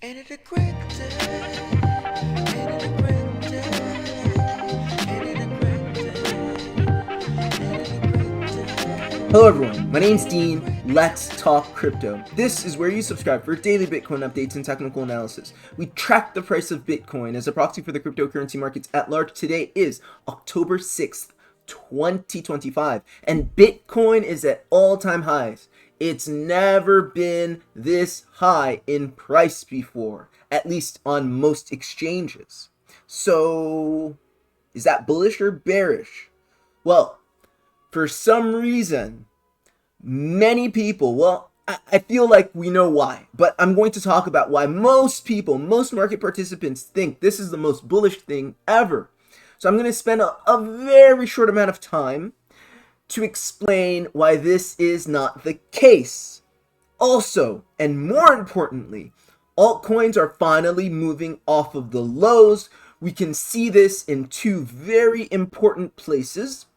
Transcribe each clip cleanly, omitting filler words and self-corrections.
Ain't it a great day? Ain't it a great day? Ain't it a great day? Ain't it a great day? Hello everyone, my name's Dean. Let's talk crypto. This is where you subscribe for daily Bitcoin updates and technical analysis. We track the price of Bitcoin as a proxy for the cryptocurrency markets at large. Today is October 6th, 2025, and Bitcoin is at all-time highs. It's never been this high in price before, at least on most exchanges. So, is that bullish or bearish? Well, for some reason, many people, well, I feel like we know why, but I'm going to talk about why most people, most market participants think this is the most bullish thing ever. So I'm going to spend a very short amount of time to explain why this is not the case. Also, and more importantly, altcoins are finally moving off of the lows. We can see this in two very important places,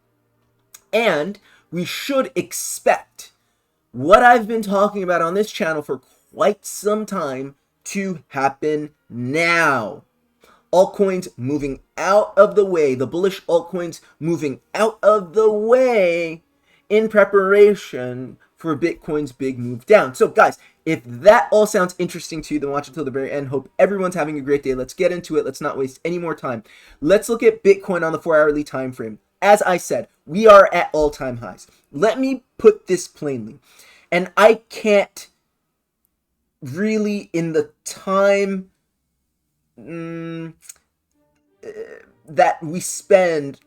and we should expect what I've been talking about on this channel for quite some time to happen now. Altcoins moving out of the way, the bullish altcoins moving out of the way in preparation for Bitcoin's big move down. So guys, if that all sounds interesting to you, then watch until the very end. Hope everyone's having a great day. Let's get into it. Let's not waste any more time. Let's look at Bitcoin on the 4-hourly time frame. As I said, we are at all-time highs. Let me put this plainly. And I can't really, in the time that we spend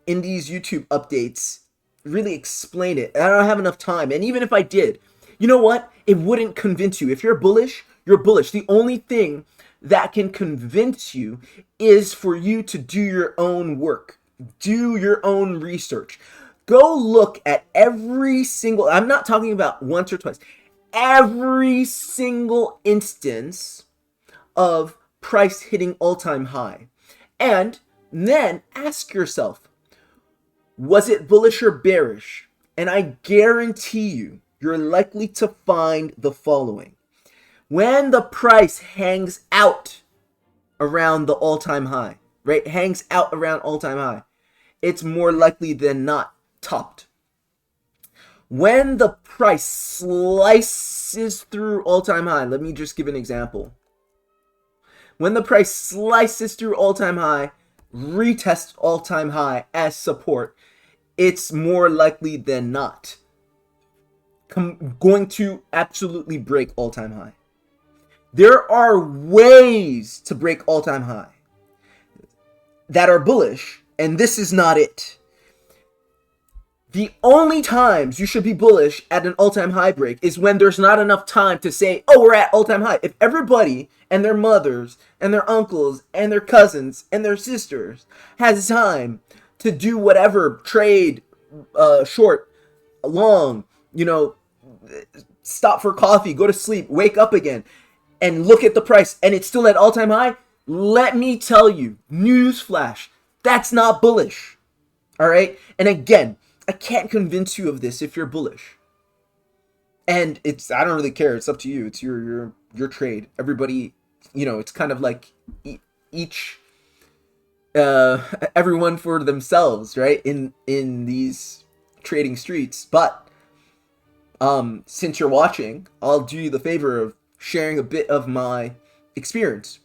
in these YouTube updates, really explain it. I don't have enough time. And even if I did, you know what? It wouldn't convince you. If you're bullish, you're bullish. The only thing that can convince you is for you to do your own work. Do your own research. Go look at every single, I'm not talking about once or twice, every single instance of price hitting all-time high. And then ask yourself, was it bullish or bearish? And I guarantee you, you're likely to find the following. When the price hangs out around the all-time high, right? Hangs out around all-time high, it's more likely than not topped. When the price slices through all-time high, let me just give an example. When the price slices through all-time high, retests all-time high as support, it's more likely than not going to absolutely break all-time high. There are ways to break all-time high that are bullish, and this is not it. The only times you should be bullish at an all-time high break is when there's not enough time to say, oh, we're at all-time high. If everybody and their mothers and their uncles and their cousins and their sisters has time to do whatever, trade, short, long, stop for coffee, go to sleep, wake up again, and look at the price, and it's still at all-time high, let me tell you, newsflash, that's not bullish. All right? And again, I can't convince you of this if you're bullish. And I don't really care. It's up to you. It's your trade. Everybody, it's kind of like each everyone for themselves, right? In these trading streets. But since you're watching, I'll do you the favor of sharing a bit of my experience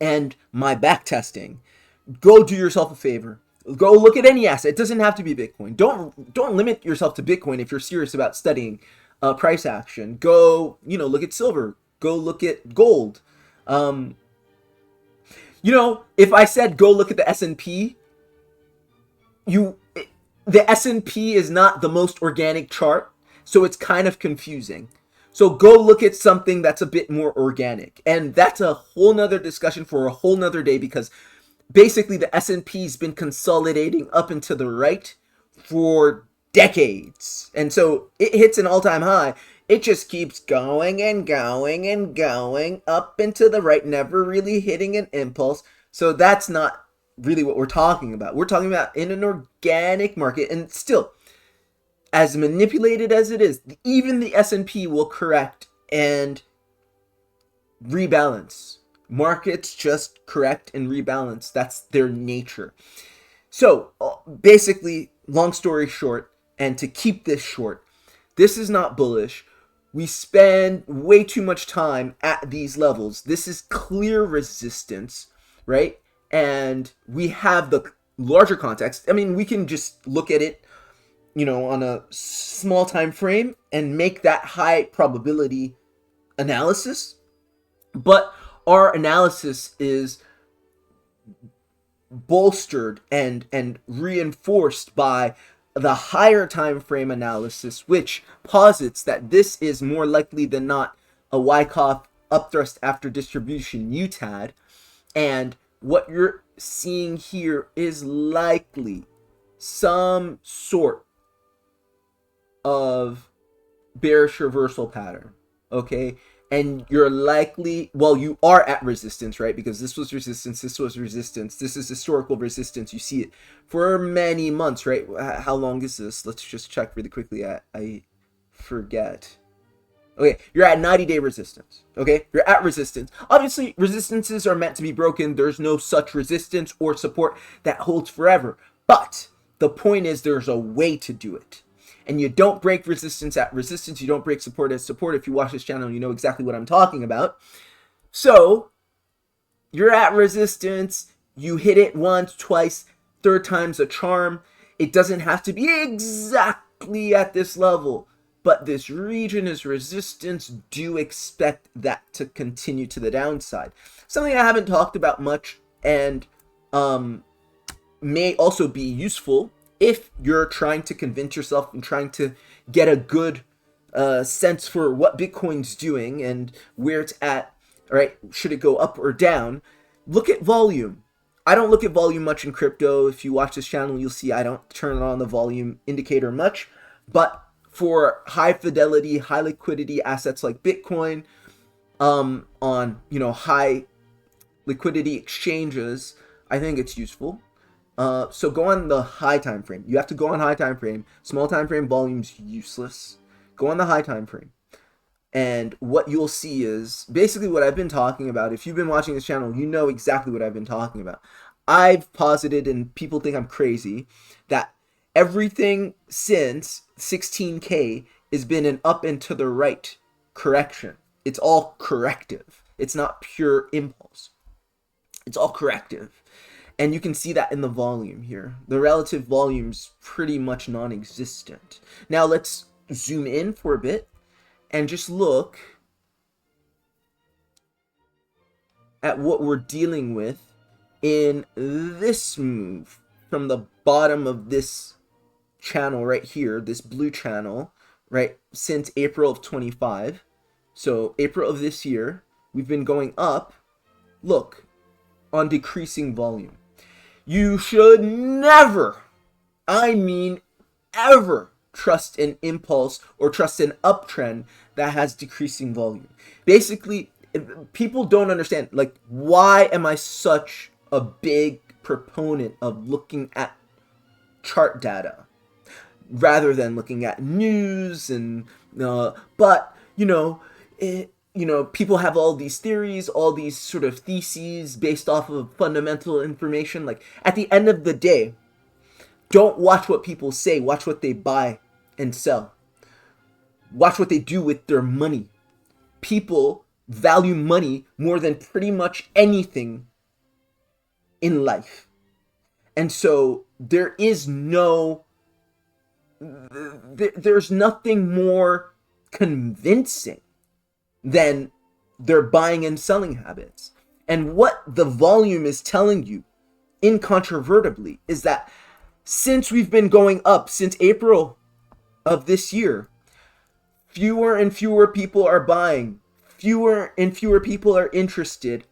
and my back testing. Go do yourself a favor. Go look at any asset. It doesn't have to be Bitcoin. Don't limit yourself to Bitcoin if you're serious about studying price action. Go, look at silver. Go look at gold. If I said go look at the S&P, the S&P is not the most organic chart, so it's kind of confusing. So go look at something that's a bit more organic. And that's a whole nother discussion for a whole nother day, because basically the S&P's been consolidating up and to the right for decades. And so it hits an all-time high. It just keeps going and going and going up and to the right, never really hitting an impulse. So that's not really what we're talking about. We're talking about in an organic market. And still, as manipulated as it is, even the S&P will correct and rebalance. Markets just correct and rebalance. That's their nature. So basically, long story short, and to keep this short, this is not bullish. We spend way too much time at these levels. This is clear resistance, right? And we have the larger context. I mean, we can just look at it, on a small time frame and make that high probability analysis. But our analysis is bolstered and reinforced by the higher time frame analysis, which posits that this is more likely than not a Wyckoff upthrust after distribution UTAD, and what you're seeing here is likely some sort of bearish reversal pattern, okay? And you're likely, you are at resistance, right? Because this was resistance, this was resistance, this is historical resistance. You see it for many months, right? How long is this? Let's just check really quickly. I forget. Okay, you're at 90-day resistance, okay? You're at resistance. Obviously, resistances are meant to be broken. There's no such resistance or support that holds forever. But the point is there's a way to do it. And you don't break resistance at resistance. You don't break support at support. If you watch this channel, you know exactly what I'm talking about. So you're at resistance. You hit it once, twice, third time's a charm. It doesn't have to be exactly at this level, but this region is resistance. Do expect that to continue to the downside. Something I haven't talked about much and may also be useful if you're trying to convince yourself and trying to get a good sense for what Bitcoin's doing and where it's at, right? Should it go up or down? Look at volume. I don't look at volume much in crypto. If you watch this channel, you'll see I don't turn on the volume indicator much. But for high fidelity, high liquidity assets like Bitcoin, on high liquidity exchanges, I think it's useful. So go on the high time frame. You have to go on high time frame. Small time frame volume's useless. Go on the high time frame. And what you'll see is basically what I've been talking about. If you've been watching this channel, you know exactly what I've been talking about. I've posited, and people think I'm crazy, that everything since 16K has been an up and to the right correction. It's all corrective. It's not pure impulse. It's all corrective. And you can see that in the volume here. The relative volume's pretty much non-existent. Now let's zoom in for a bit and just look at what we're dealing with in this move from the bottom of this channel right here, this blue channel, right, since April of 25. So April of this year, we've been going up, look, on decreasing volume. You should never, I mean ever, trust an impulse or trust an uptrend that has decreasing volume. Basically, people don't understand, like, why am I such a big proponent of looking at chart data rather than looking at news and people have all these theories, all these sort of theses based off of fundamental information. Like, at the end of the day, don't watch what people say, watch what they buy and sell. Watch what they do with their money. People value money more than pretty much anything in life. And so there's nothing more convincing than their buying and selling habits. And what the volume is telling you incontrovertibly is that since we've been going up since April of this year, fewer and fewer people are buying, fewer and fewer people are interested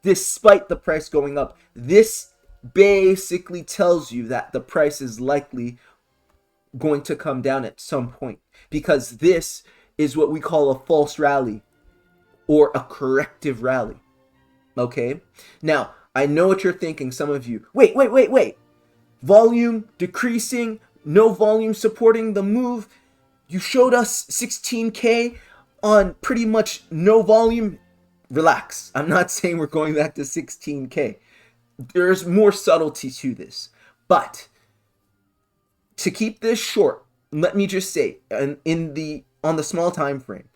despite the price going up. This basically tells you that the price is likely going to come down at some point, because this is what we call a false rally or a corrective rally. Okay? Now, I know what you're thinking, some of you. Wait. Volume decreasing, no volume supporting the move. You showed us 16K on pretty much no volume relax. I'm not saying we're going back to 16K. There's more subtlety to this. But to keep this short, let me just say, on the small time frame,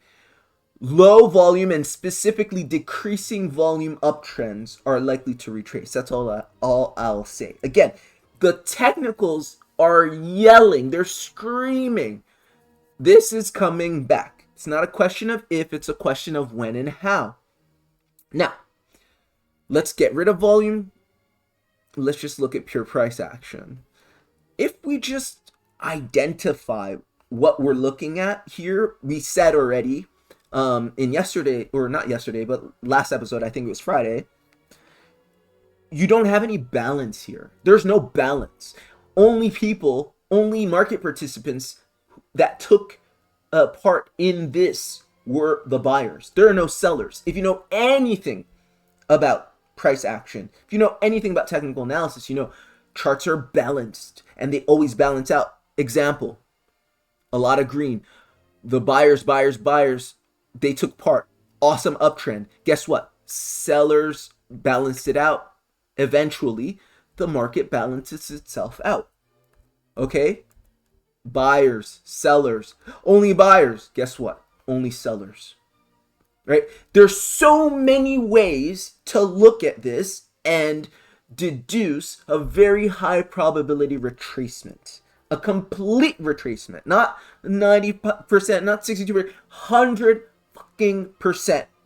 low volume and specifically decreasing volume uptrends are likely to retrace. That's all I'll say. Again, the technicals are yelling, they're screaming. This is coming back. It's not a question of if, it's a question of when and how. Now, let's get rid of volume. Let's just look at pure price action. If we just identify what we're looking at here, we said already in yesterday, or not yesterday, but last episode, I think it was Friday, you don't have any balance here. There's no balance. Only market participants that took part in this were the buyers. There are no sellers. If you know anything about price action, if you know anything about technical analysis, you know charts are balanced and they always balance out. Example, a lot of green. The buyers, they took part. Awesome uptrend. Guess what? Sellers balanced it out. Eventually, the market balances itself out. Okay? Buyers, sellers, only buyers. Guess what? Only sellers. Right? There's so many ways to look at this and deduce a very high probability retracement. A complete retracement. Not 90%, not 62%, 100%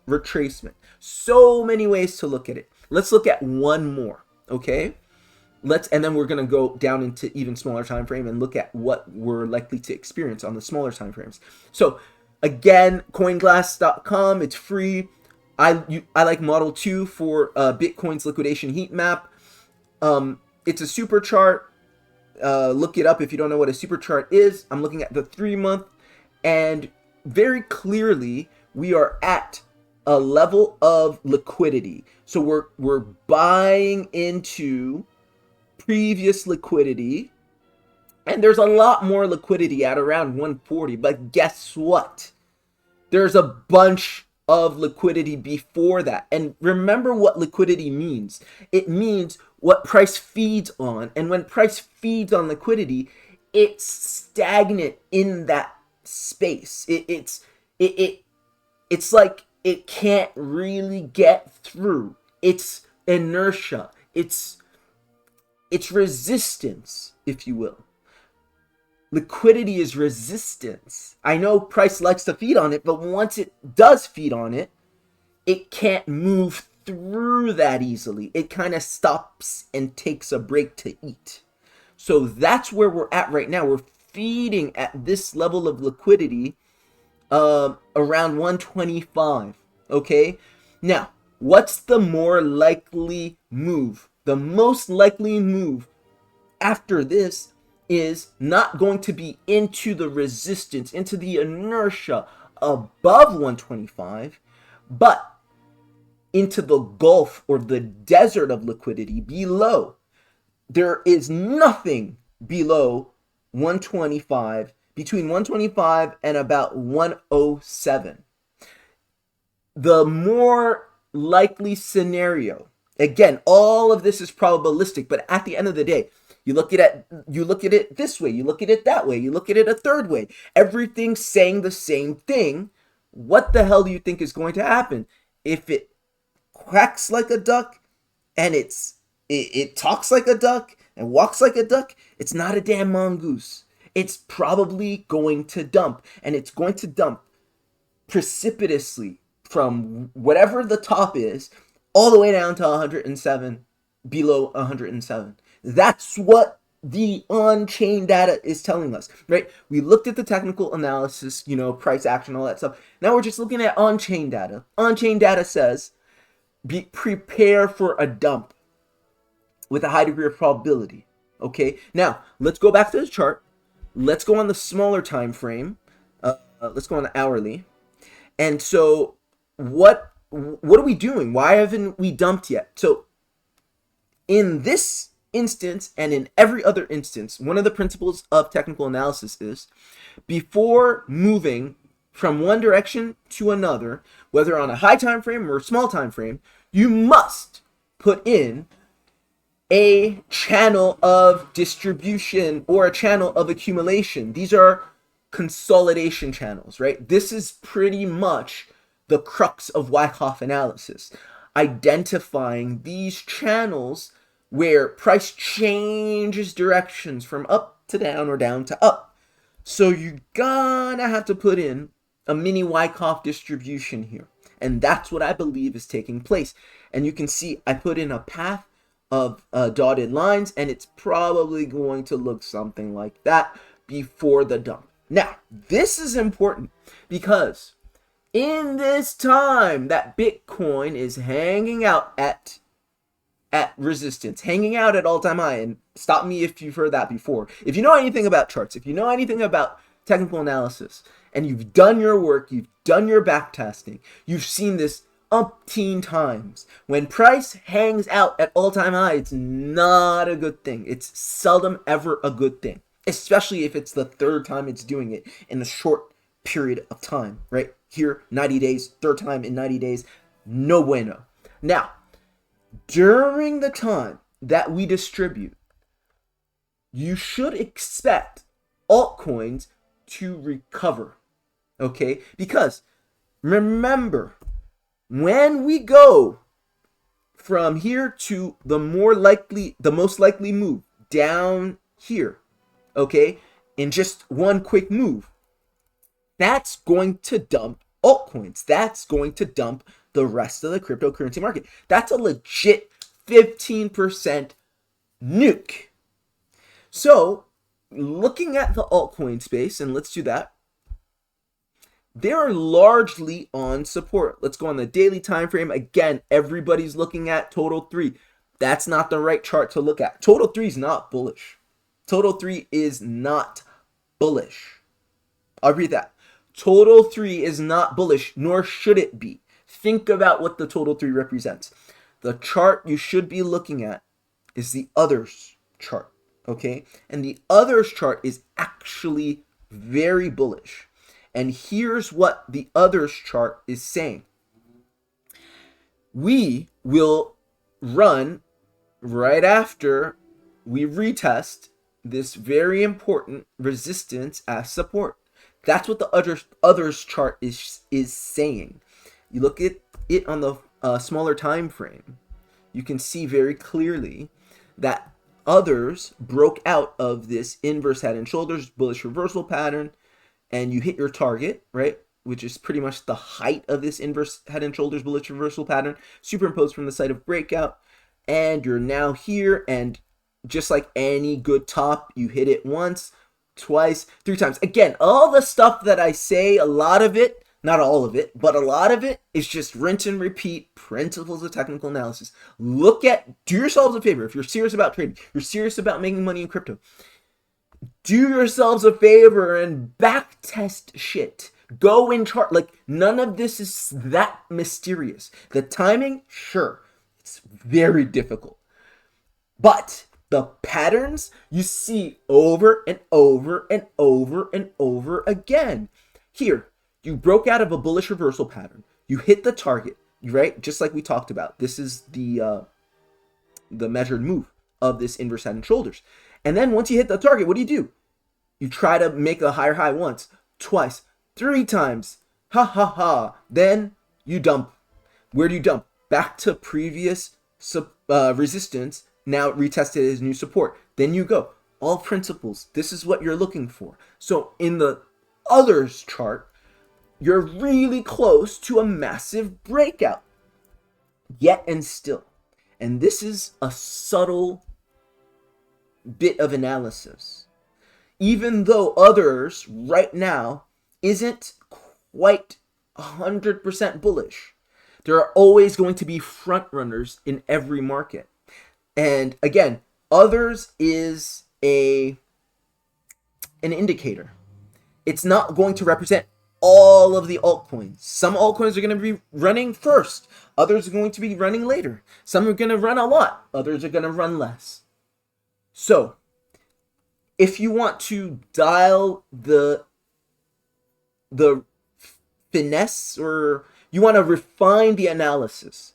retracement. So many ways to look at it. Let's look at one more, okay? And then we're going to go down into even smaller time frame and look at what we're likely to experience on the smaller time frames. So again, Coinglass.com, it's free. I like Model 2 for Bitcoin's liquidation heat map. It's a super chart. Look it up if you don't know what a super chart is. I'm looking at the 3-month, and very clearly we are at a level of liquidity. So we're buying into previous liquidity, and there's a lot more liquidity at around 140. But guess what? There's a bunch of liquidity before that. And remember what liquidity means. It means what price feeds on. And when price feeds on liquidity, it's stagnant in that space. It's like it can't really get through. It's inertia. It's resistance, if you will. Liquidity is resistance. I know price likes to feed on it, but once it does feed on it, it can't move through that easily. It kind of stops and takes a break to eat. So that's where we're at right now. We're feeding at this level of liquidity around 125. Okay? Now, what's the more likely move? The most likely move after this is not going to be into the resistance, into the inertia above 125, but into the gulf or the desert of liquidity below. There is nothing below 125, between 125 and about 107. The more likely scenario, again, all of this is probabilistic, but at the end of the day, you look at it this way, you look at it that way, you look at it a third way. Everything's saying the same thing. What the hell do you think is going to happen? If it quacks like a duck and it talks like a duck and walks like a duck, it's not a damn mongoose. It's probably going to dump, and it's going to dump precipitously from whatever the top is all the way down to 107, below 107. That's what the on-chain data is telling us, right? We looked at the technical analysis, price action, all that stuff. Now we're just looking at on-chain data. On-chain data says, prepare for a dump with a high degree of probability, okay? Now, let's go back to the chart. Let's go on the smaller time frame. Let's go on the hourly. And so what are we doing? Why haven't we dumped yet? So in this instance and in every other instance, one of the principles of technical analysis is before moving from one direction to another, whether on a high time frame or a small time frame, you must put in a channel of distribution or a channel of accumulation. These are consolidation channels, right? This is pretty much the crux of Wyckoff analysis, identifying these channels where price changes directions from up to down or down to up. So you're gonna have to put in a mini Wyckoff distribution here. And that's what I believe is taking place. And you can see I put in a path of dotted lines, and it's probably going to look something like that before the dump. Now, this is important because in this time that Bitcoin is hanging out at resistance, hanging out at all-time high, and stop me if you've heard that before. If you know anything about charts, if you know anything about technical analysis, and you've done your work, you've done your back testing, you've seen this umpteen times. When price hangs out at all-time high, it's not a good thing. It's seldom ever a good thing, especially if it's the third time it's doing it in a short period of time, right? Here, 90 days, third time in 90 days, no bueno. Now, during the time that we distribute, you should expect altcoins to recover, okay? Because remember, when we go from here to the most likely move down here, okay, in just one quick move, that's going to dump altcoins. That's going to dump the rest of the cryptocurrency market. That's a legit 15% nuke. So, looking at the altcoin space, and let's do that, they're largely on support. Let's go on the daily time frame. Again, everybody's looking at total 3. That's not the right chart to look at. Total 3 is not bullish. Total 3 is not bullish. I'll read that. Total 3 is not bullish, nor should it be. Think about what the total 3 represents. The chart you should be looking at is the others chart, okay? And the others chart is actually very bullish. And here's what the others chart is saying. We will run right after we retest this very important resistance as support. That's what the others chart is saying. You look at it on the smaller time frame, you can see very clearly that others broke out of this inverse head and shoulders bullish reversal pattern, and you hit your target, right, which is pretty much the height of this inverse head and shoulders bullish reversal pattern, superimposed from the site of breakout, and you're now here, and just like any good top, you hit it once, twice, 3 times. Again, all the stuff that I say, a lot of it, not all of it, but a lot of it is just rinse and repeat principles of technical analysis. Do yourselves a favor. If you're serious about trading, you're serious about making money in crypto, do yourselves a favor and back test shit. Go in chart. Like, none of this is that mysterious. The timing, sure, it's very difficult. But the patterns you see over and over and over and over again. Here, you broke out of a bullish reversal pattern. You hit the target, right? Just like we talked about. This is the measured move of this inverse head and shoulders. And then once you hit the target, what do? You try to make a higher high once, twice, 3 times. Ha ha ha. Then you dump. Where do you dump? Back to previous resistance. Now retested as new support. Then you go. All principles. This is what you're looking for. So in the others chart, you're really close to a massive breakout. Yet and still. And this is a subtle bit of analysis. Even though others right now isn't quite 100% bullish, there are always going to be front runners in every market. And again, others is an indicator. It's not going to represent all of the altcoins. Some altcoins are going to be running first. Others are going to be running later. Some are going to run a lot. Others are going to run less. So, if you want to dial the finesse or you want to refine the analysis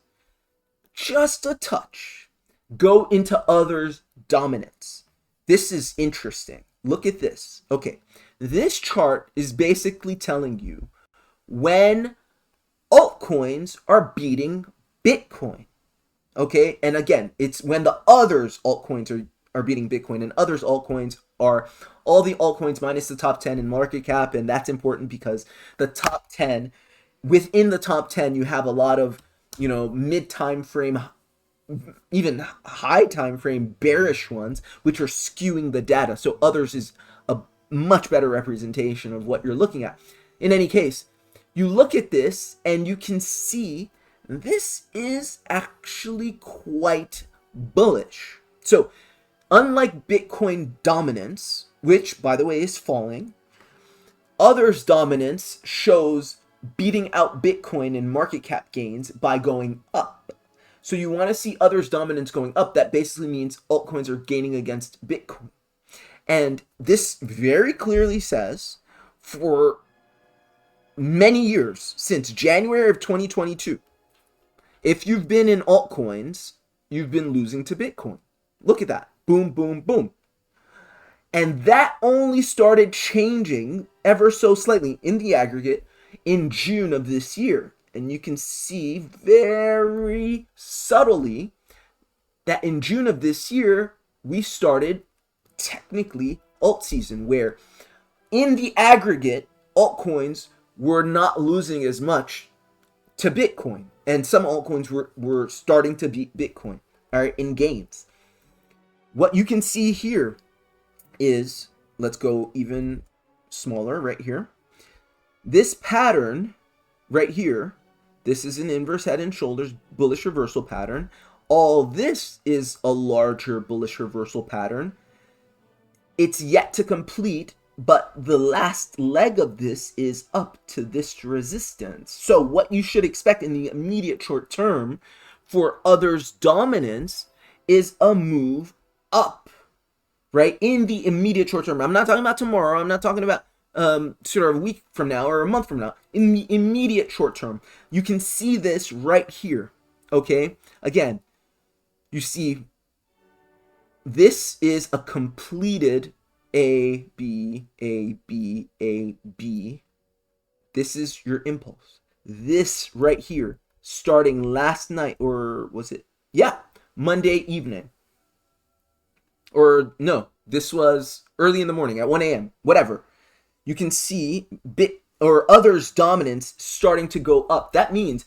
just a touch, go into others' dominance. This is interesting. Look at this. Okay, this chart is basically telling you when altcoins are beating Bitcoin. Okay, and again, it's when the others altcoins are beating Bitcoin, and others altcoins are all the altcoins minus the top 10 in market cap, and that's important because the top 10, within the top 10, you have a lot of, mid time frame, even high time frame bearish ones, which are skewing the data. So others is a much better representation of what you're looking at. In any case, you look at this and you can see this is actually quite bullish. So unlike Bitcoin dominance, which by the way is falling, others dominance shows beating out Bitcoin in market cap gains by going up. So you want to see others dominance going up. That basically means altcoins are gaining against Bitcoin. And this very clearly says for many years, since January of 2022, if you've been in altcoins, you've been losing to Bitcoin. Look at that. Boom, boom, boom. And that only started changing ever so slightly in the aggregate in June of this year. And you can see very subtly that in June of this year, we started technically Altseason, where in the aggregate, altcoins were not losing as much to Bitcoin. And some altcoins were starting to beat Bitcoin, all right, in gains. What you can see here is, let's go even smaller right here. This pattern right here, this is an inverse head and shoulders bullish reversal pattern. All this is a larger bullish reversal pattern. It's yet to complete, but the last leg of this is up to this resistance. So what you should expect in the immediate short term for others' dominance is a move up, right? In the immediate short term. I'm not talking about tomorrow. I'm not talking about sort of a week from now or a month from now. In the immediate short term, you can see this right here, okay? Again, you see this is a completed A, B, A, B, A, B. This is your impulse. This right here, starting last night, or was it? Yeah, Monday evening. Or no, this was early in the morning at 1 a.m., whatever. You can see others' dominance starting to go up. That means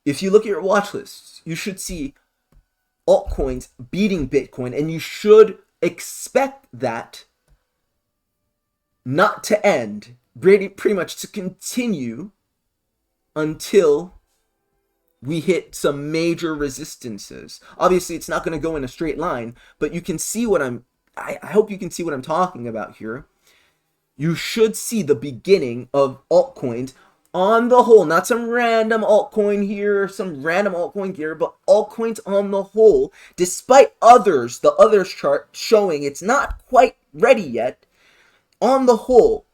if you look at your watch lists, you should see altcoins beating Bitcoin, and you should expect that not to end, pretty much to continue until we hit some major resistances. Obviously, it's not going to go in a straight line, but you can see what I hope you can see what I'm talking about here. You should see the beginning of altcoins on the whole, not some random altcoin here, some random altcoin here, but altcoins on the whole, despite the others chart showing it's not quite ready yet, on the whole,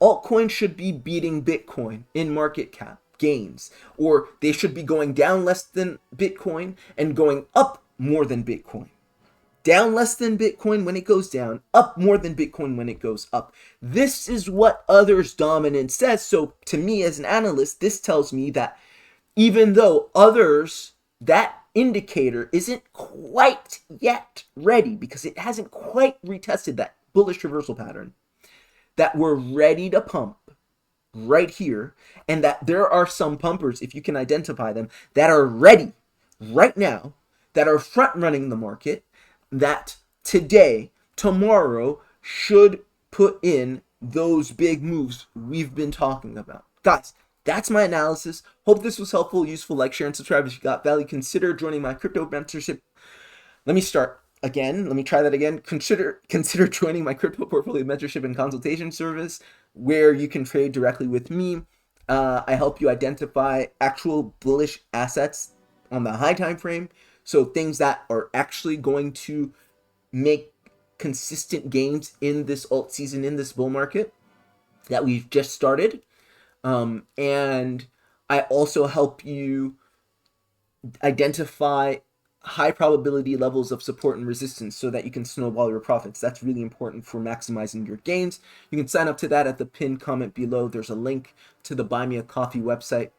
altcoins should be beating Bitcoin in market cap gains, or they should be going down less than Bitcoin and going up more than Bitcoin. Down less than Bitcoin when it goes down, up more than Bitcoin when it goes up. This is what others' dominance says. So to me as an analyst, this tells me that even though others, that indicator isn't quite yet ready because it hasn't quite retested that bullish reversal pattern, that we're ready to pump right here, and that there are some pumpers, if you can identify them, that are ready right now, that are front running the market, that today, tomorrow, should put in those big moves we've been talking about. Guys, that's my analysis. Hope this was helpful, useful. Like, share, and subscribe if you got value. Consider joining my crypto mentorship. Let me start again. Let me try that again. Consider joining my crypto portfolio mentorship and consultation service, where you can trade directly with me. I help you identify actual bullish assets on the high time frame. So things that are actually going to make consistent gains in this alt season, in this bull market that we've just started. And I also help you identify high probability levels of support and resistance so that you can snowball your profits. That's really important for maximizing your gains. You can sign up to that at the pinned comment below. There's a link to the Buy Me a Coffee website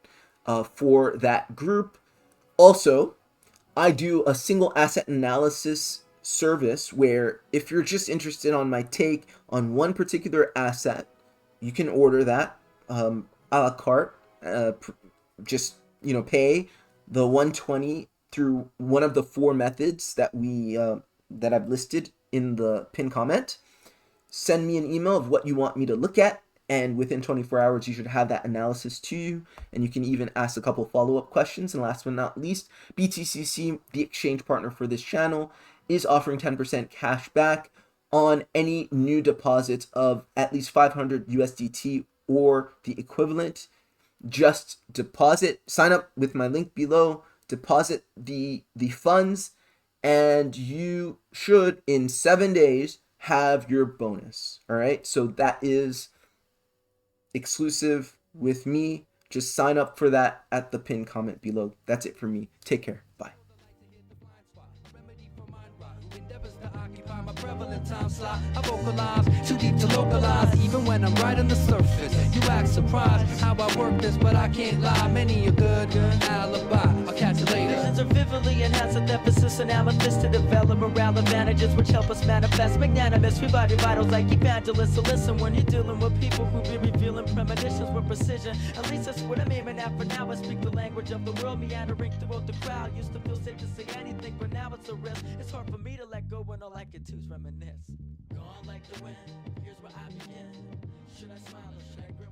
for that group. Also, I do a single asset analysis service where if you're just interested on my take on one particular asset, you can order that a la carte. Just pay the 120 through one of the 4 methods that I've listed in the pin comment. Send me an email of what you want me to look at, and within 24 hours you should have that analysis to you, and you can even ask a couple follow-up questions. And last but not least, BTCC, the exchange partner for this channel, is offering 10% cash back on any new deposits of at least 500 USDT or the equivalent. Just sign up with my link below, deposit the funds, and you should in 7 days have your bonus. All right, so that is exclusive with me. Just sign up for that at the pinned comment below. That's it for me. Take care. Bye. Prevalent time slot, I vocalize, too deep to localize, even when I'm right on the surface. You act surprised how I work this, but I can't lie. Many a good alibi. I'll catch you later. Visions are vividly enhanced with emphasis and amethyst to develop morale advantages which help us manifest magnanimous. We body vitals like evangelists. So listen when you're dealing with people who be revealing premonitions with precision. At least that's what I'm aiming at for now. I speak the language of the world, meandering throughout the crowd. Used to feel safe to say anything, but now it's a risk. It's hard for me to let go when all I can do is reminisce. Gone like the wind, here's where I begin. Should I smile or should I grin?